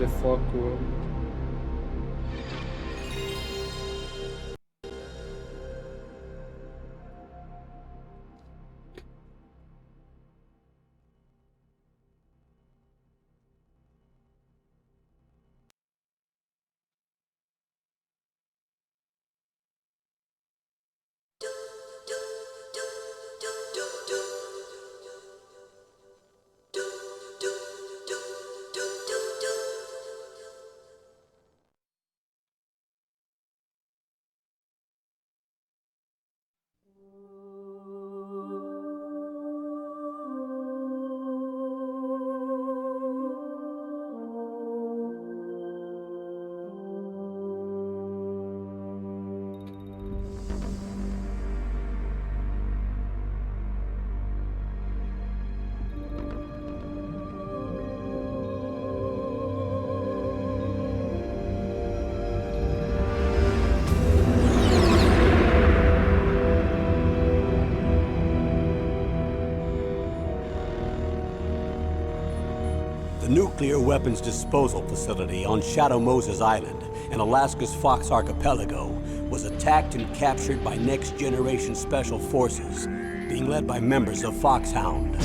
de foco. The nuclear weapons disposal facility on Shadow Moses Island in Alaska's Fox Archipelago was attacked and captured by next-generation special forces, being led by members of Foxhound.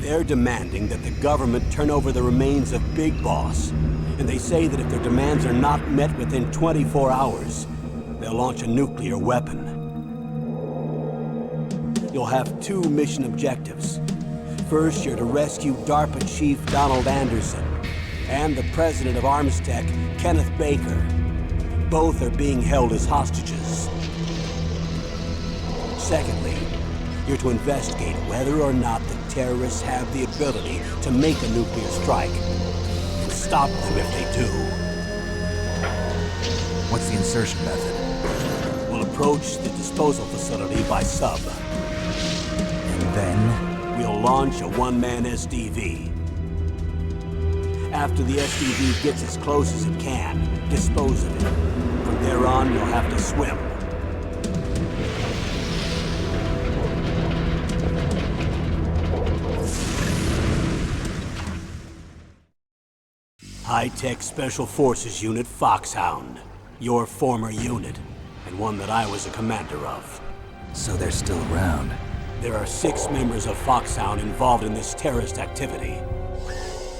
They're demanding that the government turn over the remains of Big Boss, and they say that if their demands are not met within 24 hours, they'll launch a nuclear weapon. You'll have two mission objectives. First, you're to rescue DARPA Chief Donald Anderson and the president of Armstech, Kenneth Baker. Both are being held as hostages. Secondly, you're to investigate whether or not the terrorists have the ability to make a nuclear strike and stop them if they do. What's the insertion method? We'll approach the disposal facility by sub. And then? We'll launch a one-man SDV. After the SDV gets as close as it can, dispose of it. From there on, you'll have to swim. High-tech Special Forces Unit Foxhound. Your former unit, and one that I was a commander of. So they're still around. There are 6 members of Foxhound involved in this terrorist activity.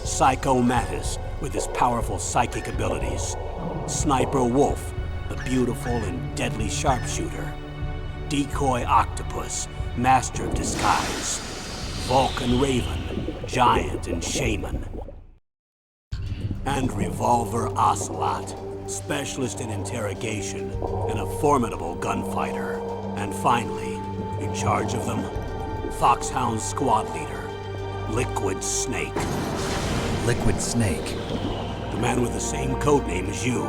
Psycho Mattis, with his powerful psychic abilities. Sniper Wolf, the beautiful and deadly sharpshooter. Decoy Octopus, master of disguise. Vulcan Raven, giant and shaman. And Revolver Ocelot, specialist in interrogation and a formidable gunfighter. And finally, in charge of them, Foxhound squad leader, Liquid Snake. Liquid Snake? The man with the same codename as you.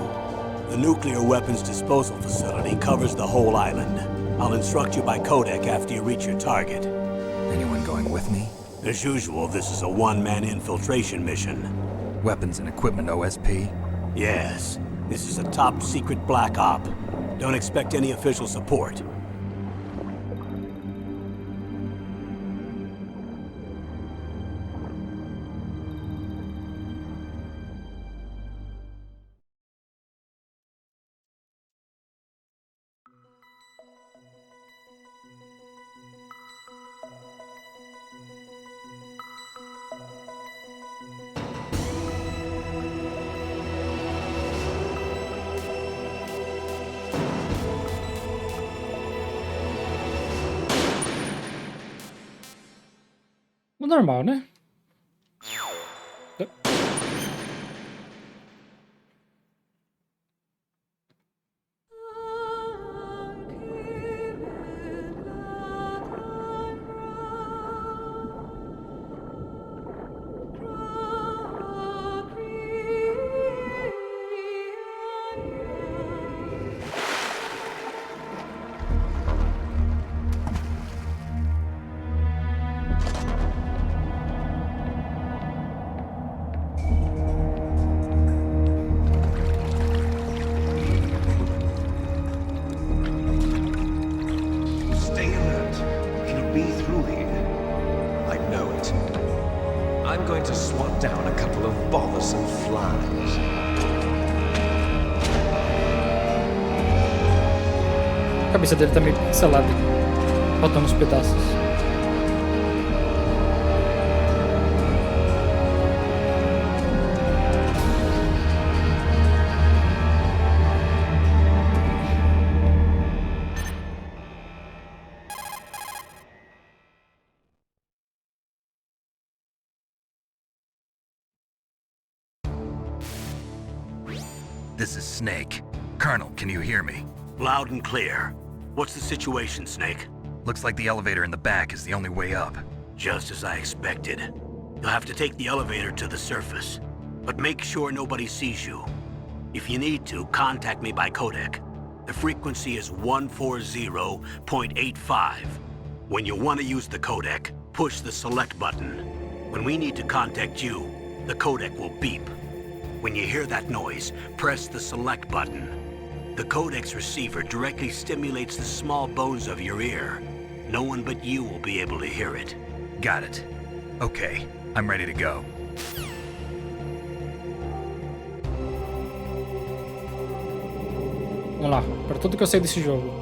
The nuclear weapons disposal facility covers the whole island. I'll instruct you by codec after you reach your target. Anyone going with me? As usual, this is a one-man infiltration mission. Weapons and equipment OSP? Yes. This is a top-secret black op. Don't expect any official support. Normal, né? I'm going to swat down a couple of bothersome flies. A cabeça dele tá meio pixelada. Faltando uns pedaços. This is Snake. Colonel, can you hear me? Loud and clear. What's the situation, Snake? Looks like the elevator in the back is the only way up. Just as I expected. You'll have to take the elevator to the surface, but make sure nobody sees you. If you need to, contact me by codec. The frequency is 140.85. When you want to use the codec, push the select button. When we need to contact you, the codec will beep. When you hear that noise, press the select button. The codec's receiver directly stimulates the small bones of your ear. No one but you will be able to hear it. Got it. Okay, I'm ready to go. Vamos lá, para tudo que eu sei desse jogo.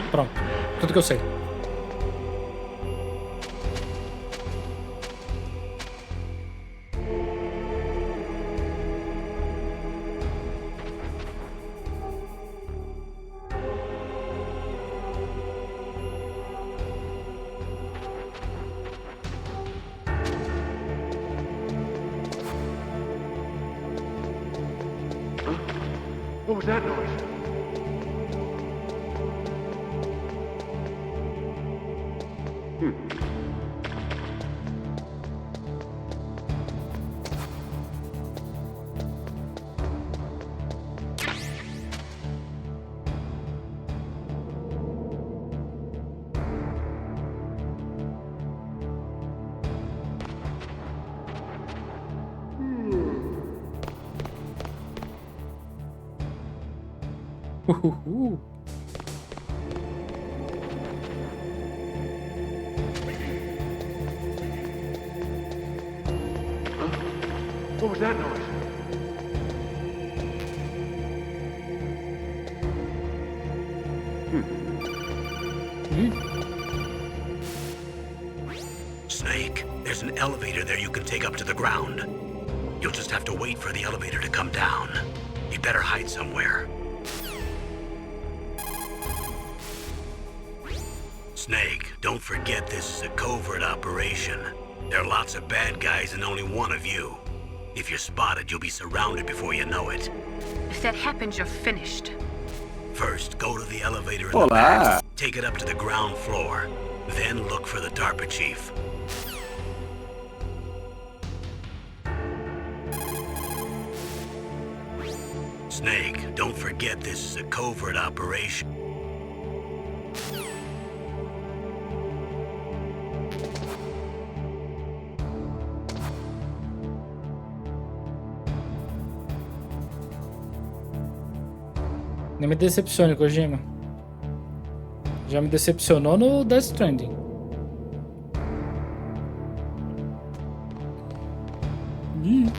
Pronto, tudo que eu sei. What was that noise? Uhuhu. What was that noise? Snake, there's an elevator there you can take up to the ground. You'll just have to wait for the elevator to come down. You'd better hide somewhere. Snake, don't forget this is a covert operation. There are lots of bad guys and only one of you. If you're spotted, you'll be surrounded before you know it. If that happens, you're finished. First, go to the elevator in the Olá. back. Take it up to the ground floor. Then look for the DARPA chief. Snake, don't forget this is a covert operation. Nem me decepcione, Kojima. Já me decepcionou no Death Stranding. Ih.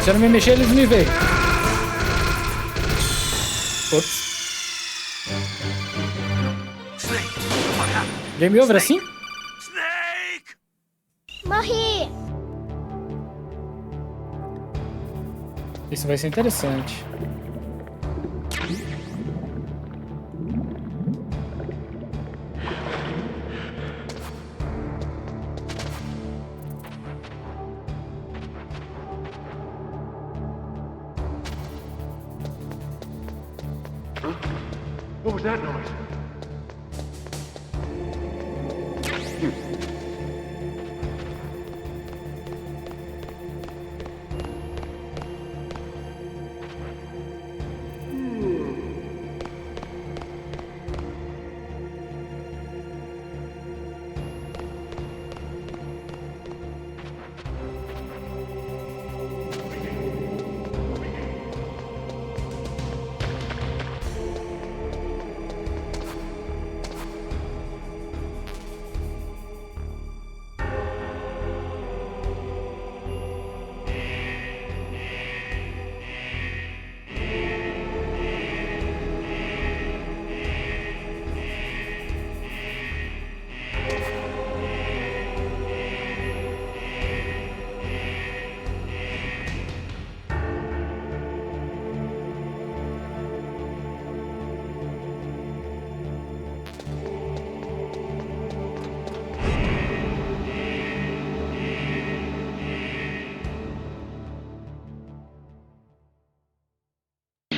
Se eu não me mexer, eles me veem. Ops. Snake, what happened? Game over assim? Snake! Morri! Isso vai ser interessante. that noise?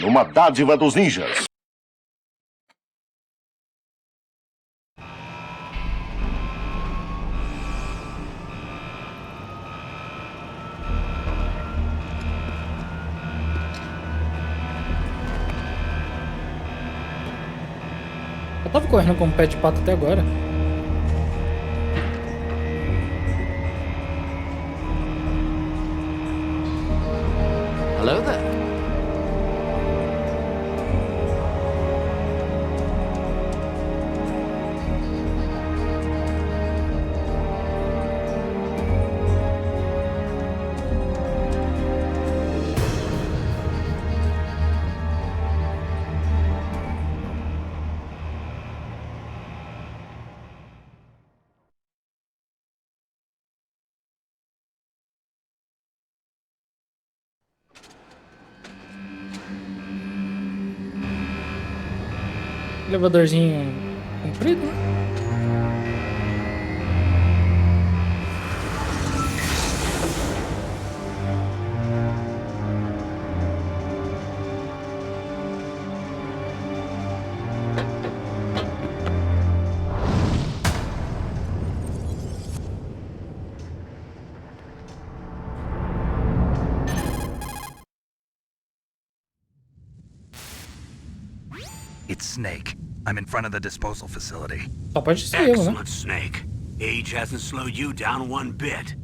Uma dádiva dos ninjas. Eu tava correndo com o pé de pato até agora. Hello there. Elevadorzinho comprido, né? It's Snake. I'm in front of the disposal facility. Só pode ser eu, né? Excellent, Snake. Age hasn't slowed you down one bit.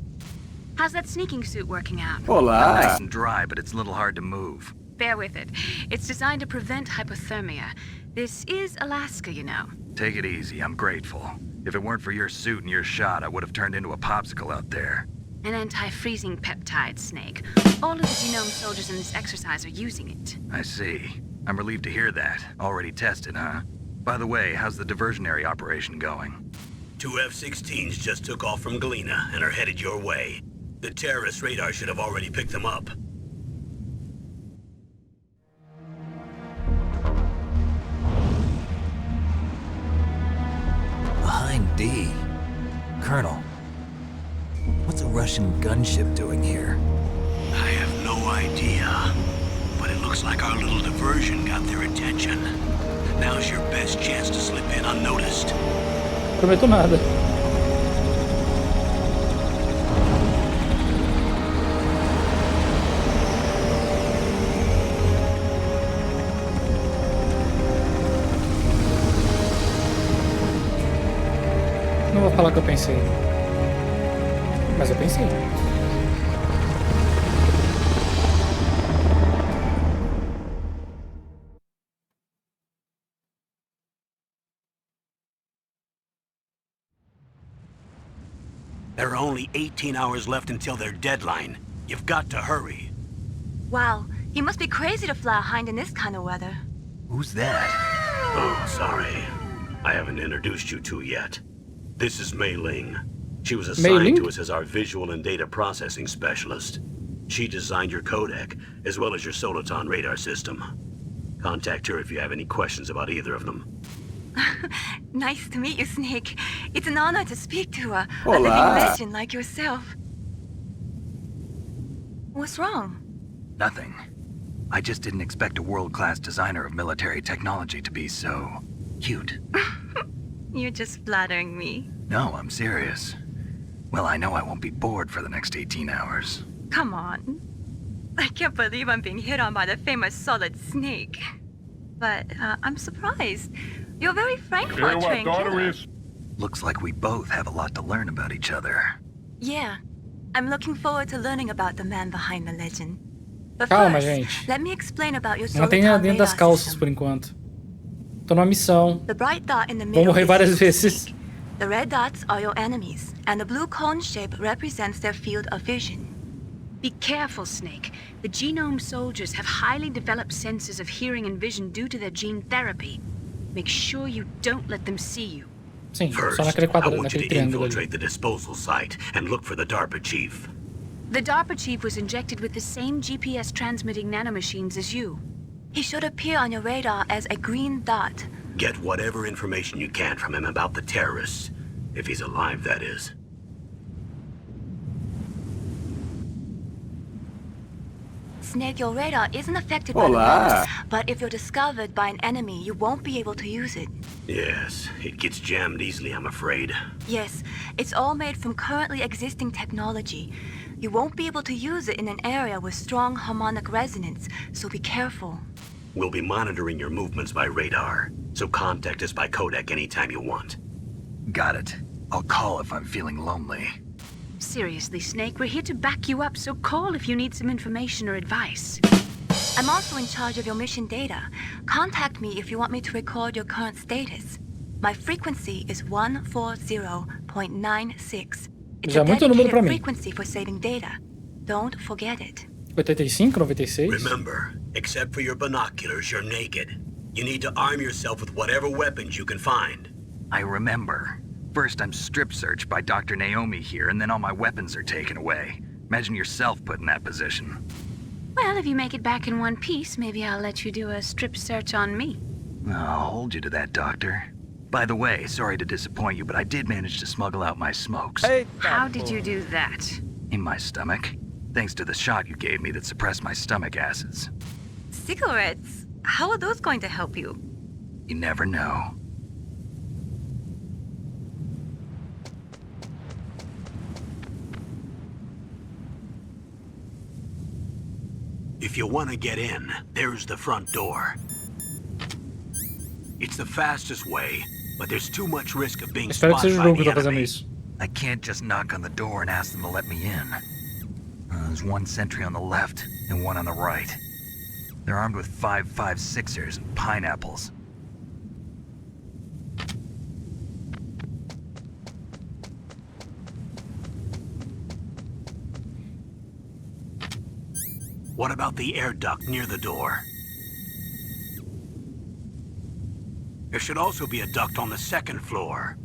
How's that sneaking suit working out? Nice and dry, but it's a little hard to move. Bear with it. It's designed to prevent hypothermia. This is Alaska, you know. Take it easy, I'm grateful. If it weren't for your suit and your shot, I would have turned into a popsicle out there. An anti-freezing peptide, Snake. All of the genome soldiers in this exercise are using it. I see. I'm relieved to hear that. Already tested, huh? By the way, how's the diversionary operation going? 2 F-16s just took off from Galena and are headed your way. The terrorist radar should have already picked them up. Behind D. Colonel, what's a Russian gunship doing here? I have no idea. But it looks like our little diversion got their attention. Now's your best chance to slip in unnoticed. Prometo nada. Não vou falar que eu pensei. Mas eu pensei. There are only 18 hours left until their deadline. You've got to hurry. Wow, you must be crazy to fly a hind in this kind of weather. Who's that? Oh, sorry. I haven't introduced you to yet. This is Mei Ling. She was assigned Mei Ling? to us as our visual and data processing specialist. She designed your codec, as well as your Soliton radar system. Contact her if you have any questions about either of them. Nice to meet you, Snake. It's an honor to speak to a living legend like yourself. What's wrong? Nothing. I just didn't expect a world-class designer of military technology to be so cute. You're just flattering me. No, I'm serious. Well, I know I won't be bored for the next 18 hours. Come on. I can't believe I'm being hit on by the famous solid snake. But I'm surprised. You're very frank for a trained killer. Looks like we both have a lot to learn about each other. Yeah. I'm looking forward to learning about the man behind the legend. But Calma, first, gente. let me explain about your solid Mantenha town dentro das radar calças system. por enquanto. Tô numa missão. The bright dot in the Vou middle morrer is várias you, vezes. Snake. The red dots are your enemies, and the blue cone shape represents their field of vision. Be careful, Snake. The genome soldiers have highly developed senses of hearing and vision due to their gene therapy. Make sure you don't let them see you. Sim, First, só naquele I quadrado, want you naquele to triângulo ali. infiltrate the disposal site and look for the DARPA chief. The DARPA chief was injected with the same GPS transmitting nanomachines as you. He should appear on your radar as a green dot. Get whatever information you can from him about the terrorists. If he's alive, that is. Snake, your radar isn't affected by the virus, but if you're discovered by an enemy, you won't be able to use it. Yes, it gets jammed easily, I'm afraid. Yes, it's all made from currently existing technology. You won't be able to use it in an area with strong harmonic resonance, so be careful. We'll be monitoring your movements by radar, so contact us by codec anytime you want. Got it. I'll call if I'm feeling lonely. Seriously, Snake, we're here to back you up, so call if you need some information or advice. I'm also in charge of your mission data. Contact me if you want me to record your current status. My frequency is 140.96. It's Já a muito número pra dedicated mim. frequency for saving data. Don't forget it. 85, 96. Remember, except for your binoculars, you're naked. You need to arm yourself with whatever weapons you can find. I remember. First, I'm strip searched by Dr. Naomi here, and then all my weapons are taken away. Imagine yourself put in that position. Well, if you make it back in one piece, maybe I'll let you do a strip search on me. I'll hold you to that, Doctor. By the way, sorry to disappoint you, but I did manage to smuggle out my smokes. How did you do that? In my stomach. Thanks to the shot you gave me that suppressed my stomach acids. Cigarettes? How are those going to help you? You never know. If you want to get in, there's the front door. It's the fastest way, but there's too much risk of being Espero que spotted seja o by jogo que the tá fazendo enemy. isso. I can't just knock on the door and ask them to let me in. There's one sentry on the left and one on the right. They're armed with 5.56ers and pineapples. What about the air duct near the door? There should also be a duct on the second floor.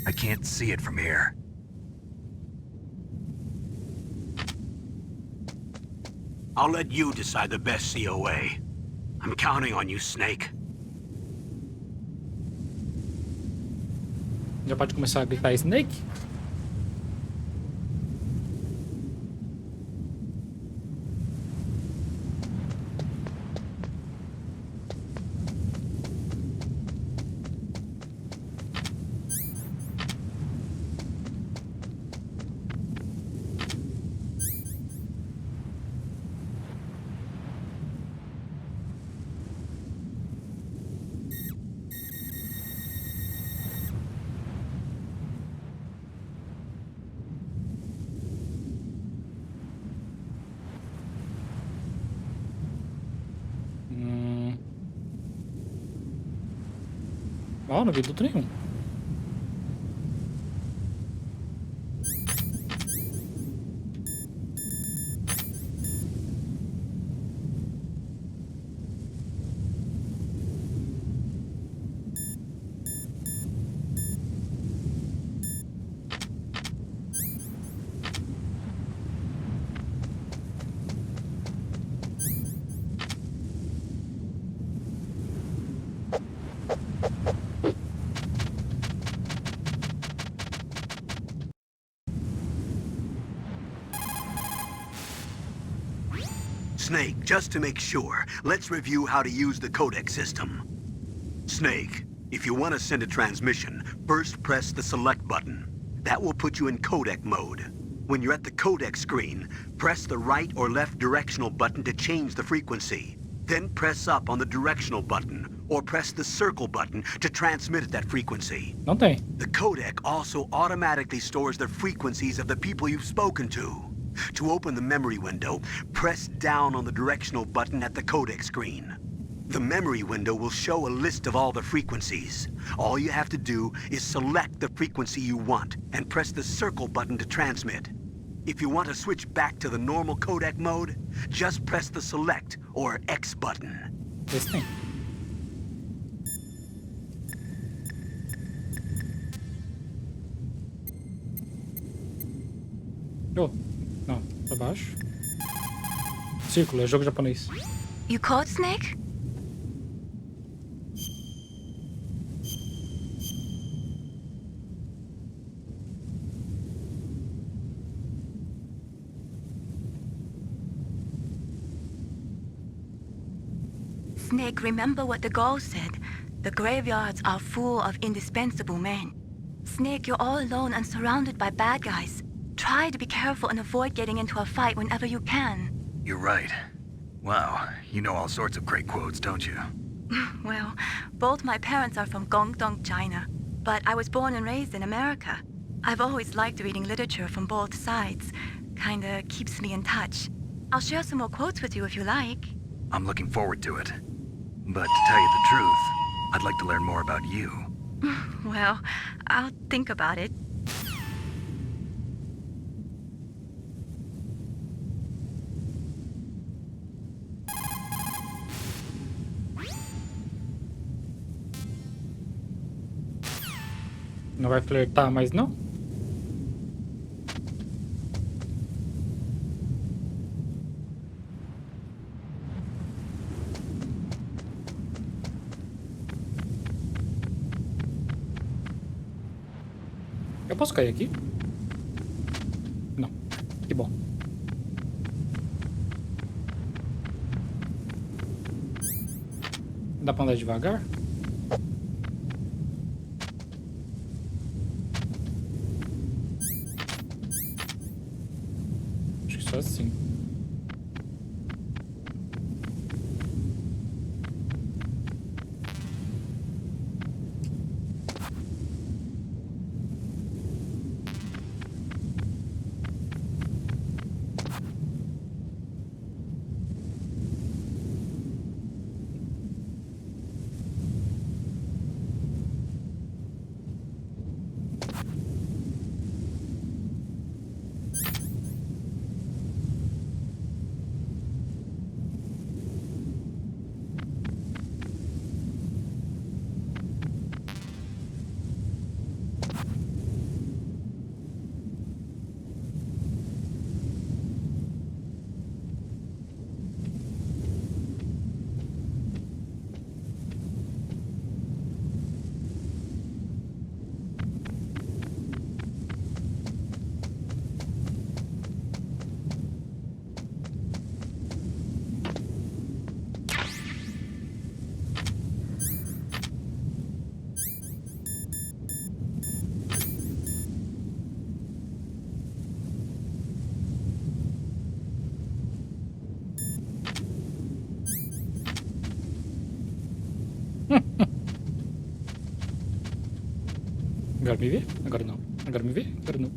I can't see it from here. I'll let you decide the best COA. I'm counting on you, Snake. Já pode começar a gritar Snake? Ó, não vi duto nenhum. Snake, just to make sure, let's review how to use the codec system. Snake, if you want to send a transmission, first press the select button. That will put you in codec mode. When you're at the codec screen, press the right or left directional button to change the frequency. Then press up on the directional button, or press the circle button to transmit at that frequency. Não tem. The codec also automatically stores the frequencies of the people you've spoken to. To open the memory window, press down on the directional button at the codec screen. The memory window will show a list of all the frequencies. All you have to do is select the frequency you want and press the circle button to transmit. If you want to switch back to the normal codec mode, just press the select or X button. Esse tem. Oh, não, pra baixo. Círculo, é jogo japonês. You caught Snake? Snake, remember what the Gaul said. The graveyards are full of indispensable men. Snake, you're all alone and surrounded by bad guys. Try to be careful and avoid getting into a fight whenever you can. You're right. Wow, you know all sorts of great quotes, don't you? Well, both my parents are from Guangdong, China, but I was born and raised in America. I've always liked reading literature from both sides. Kinda keeps me in touch. I'll share some more quotes with you if you like. I'm looking forward to it. But to tell you the truth, I'd like to learn more about you. Well, I'll think about it. Não vai flertar mais, não? Eu posso cair aqui? Não. Que bom. Dá pra andar devagar? Acho que só assim. Agora me vê? Agora não. Agora me vê? Agora não.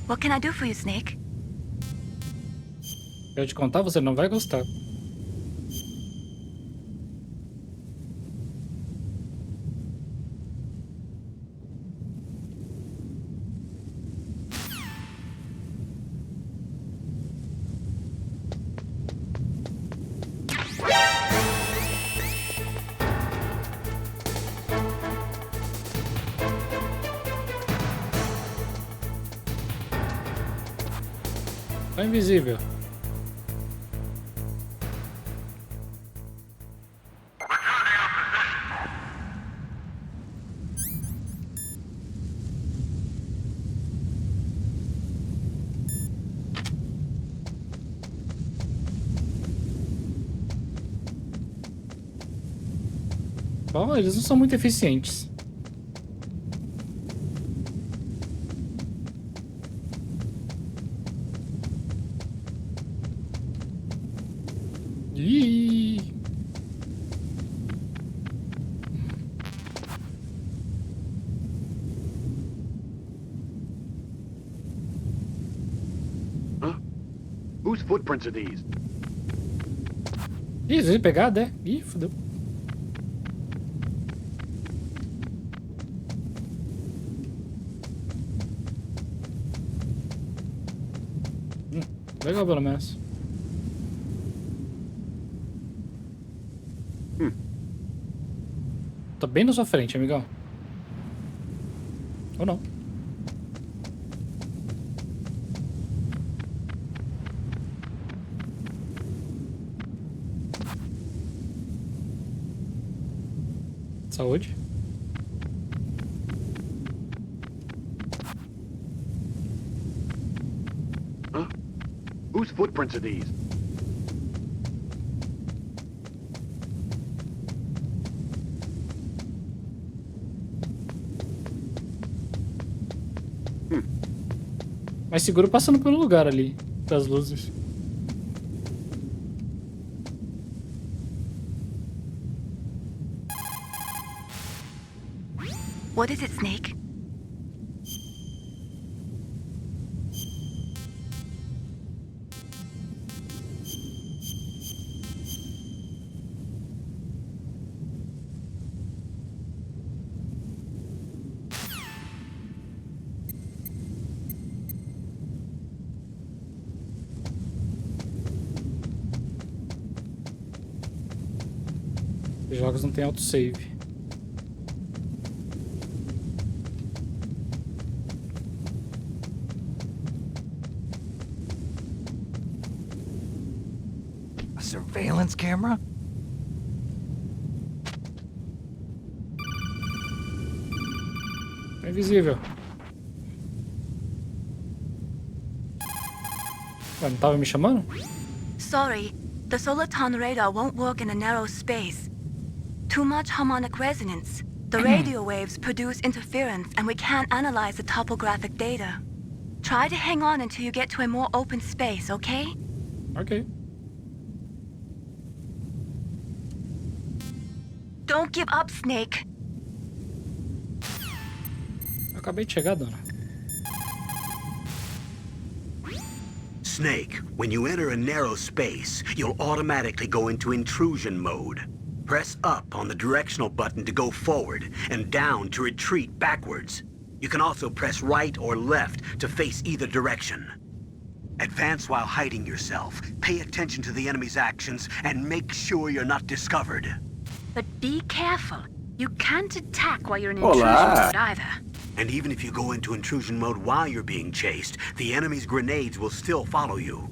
What can I do for you, Snake? Eu te contar, você não vai gostar. Tá invisível. Bom, eles não são muito eficientes. Ih! Huh? Whose footprints are these? Ih, se pegada, é? Ih, fodeu. Legal, pelo menos. Tá bem na sua frente, amigão. Ou não. Saúde. Huh? Whose footprints are these? Mais seguro passando pelo lugar ali, das luzes. What is it, Snake? Os jogos não tem autosave. A surveillance camera? Tá invisível. Ué, não tava me chamando? Sorry, the Soliton radar won't work in a narrow space. Too much harmonic resonance. The radio waves produce interference and we can't analyze the topographic data. Try to hang on until you get to a more open space, okay? Ok. Don't give up, Snake. Eu acabei de chegar, dona. Snake, when you enter a narrow space, you'll automatically go into intrusion mode. Press up on the directional button to go forward and down to retreat backwards. You can also press right or left to face either direction. Advance while hiding yourself. Pay attention to the enemy's actions and make sure you're not discovered. But be careful. You can't attack while you're in intrusion mode either. And even if you go into intrusion mode while you're being chased, the enemy's grenades will still follow you.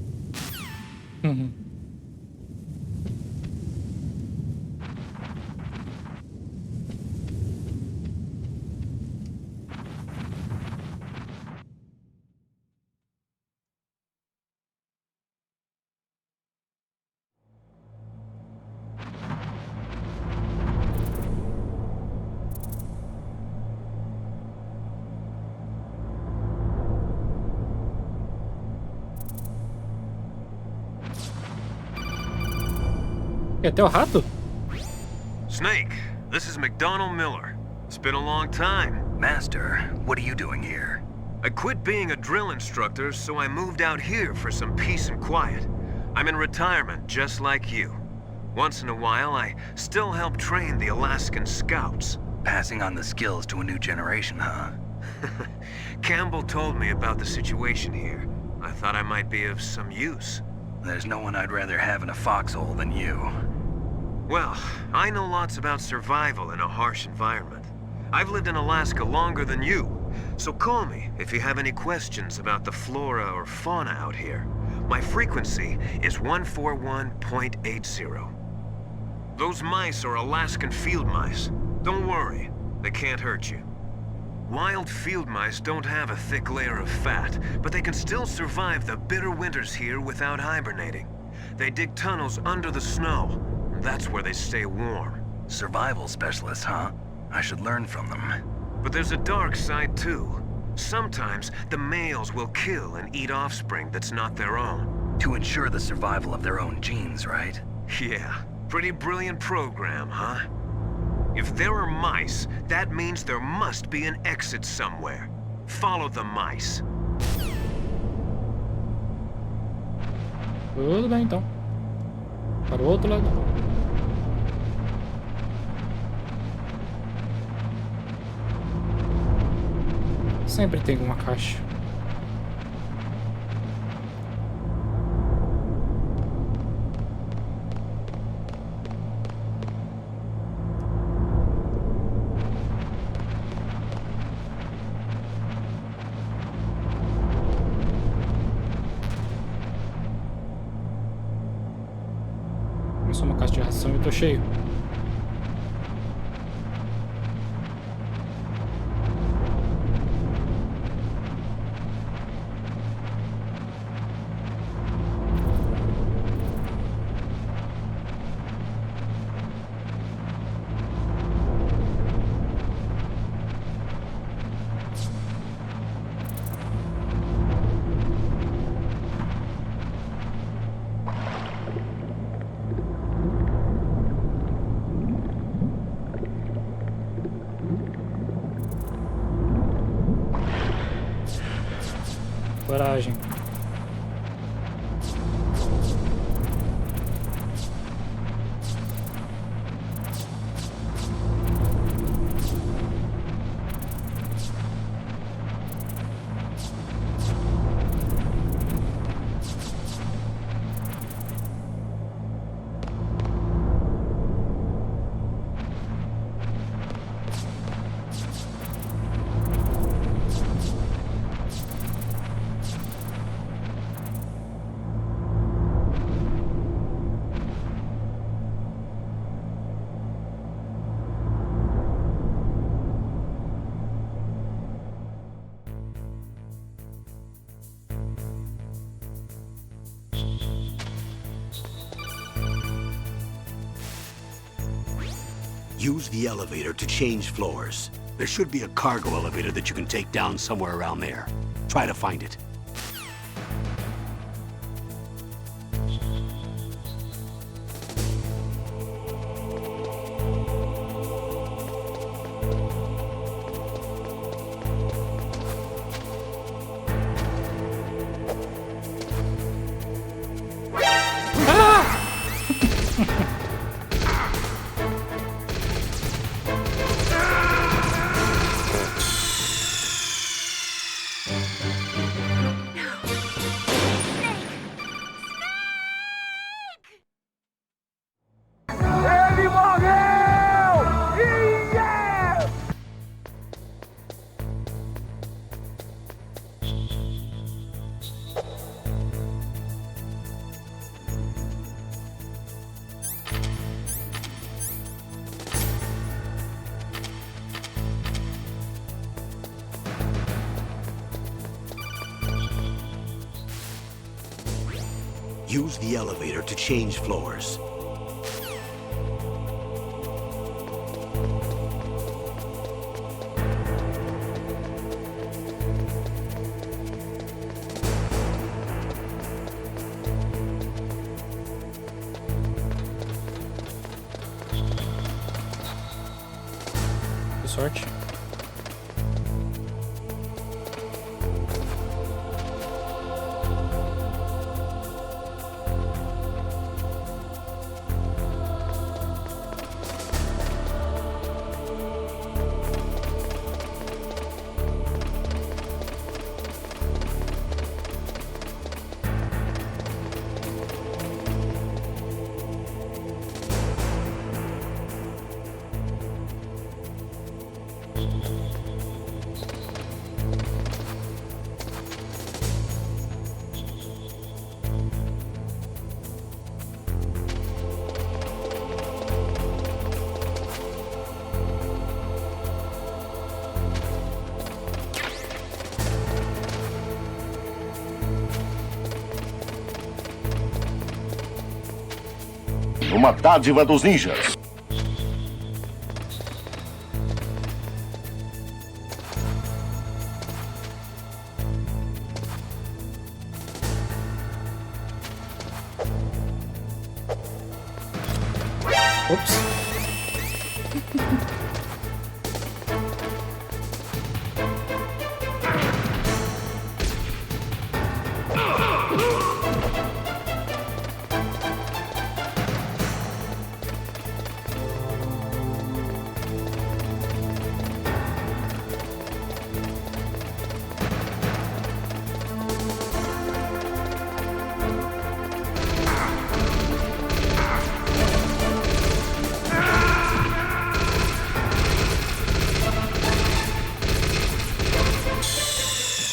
E até o rato? Snake, this is McDonald Miller. It's been a long time. Master, what are you doing here? I quit being a drill instructor, so I moved out here for some peace and quiet. I'm in retirement, just like you. Once in a while, I still help train the Alaskan Scouts. Passing on the skills to a new generation, huh? Campbell told me about the situation here. I thought I might be of some use. There's no one I'd rather have in a foxhole than you. Well, I know lots about survival in a harsh environment. I've lived in Alaska longer than you, so call me if you have any questions about the flora or fauna out here. My frequency is 141.80. Those mice are Alaskan field mice. Don't worry, they can't hurt you. Wild field mice don't have a thick layer of fat, but they can still survive the bitter winters here without hibernating. They dig tunnels under the snow. That's where they stay warm. Survival specialists, huh? I should learn from them. But there's a dark side too. Sometimes the males will kill and eat offspring that's not their own. To ensure the survival of their own genes, right? Yeah, pretty brilliant program, huh? If there are mice, that means there must be an exit somewhere. Follow the mice. Tudo bem, então. Para o outro lado. Sempre tem uma caixa. Começou uma caixa de ração e eu tô cheio. Coragem. Use the elevator to change floors. There should be a cargo elevator that you can take down somewhere around there. Try to find it. Use the elevator to change floors. Que sorte. Uma dádiva dos ninjas. Ops.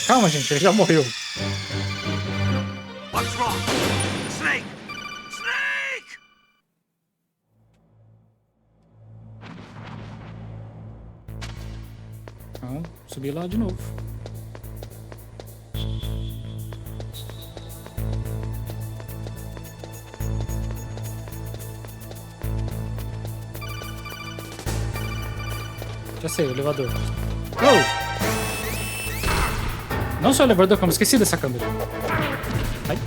Calma, gente, ele já morreu. What's wrong? Snake! Snake! Então, subir lá de novo. Já sei, o elevador. Oh! Não só o elevador, como esqueci dessa câmera. Ai.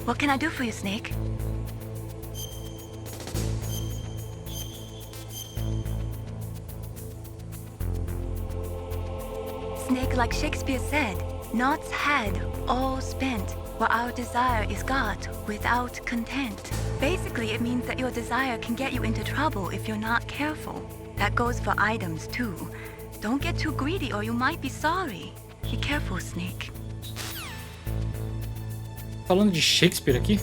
What can I do for you, Snake? Snake, like Shakespeare said, knots had, all spent, where our desire is got without content. Basically, it means that your desire can get you into trouble if you're not careful. That goes for items, too. Don't get too greedy or you might be sorry. Be careful, Snake. Falando de Shakespeare aqui.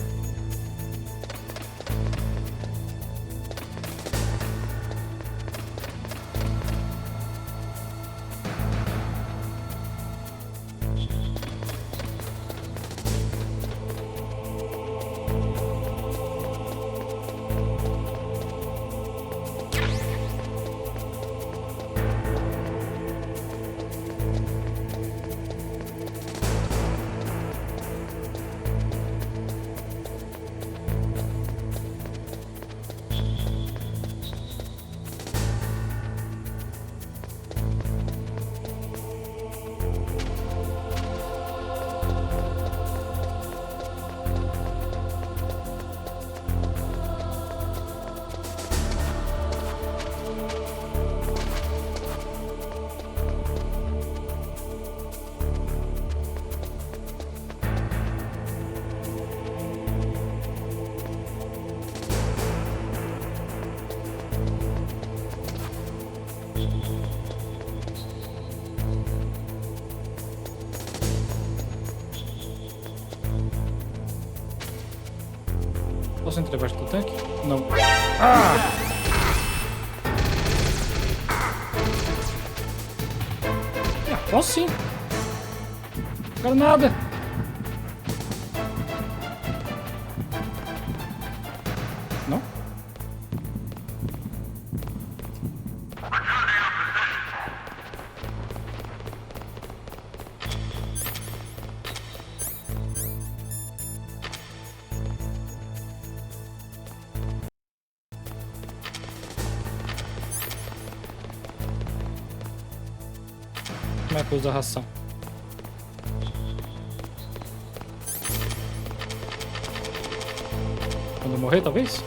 Posso entrar debaixo do tanque? Não. Ah! Posso sim. Quero nada. Não? Como é que usa a ração? Quando eu morrer, talvez?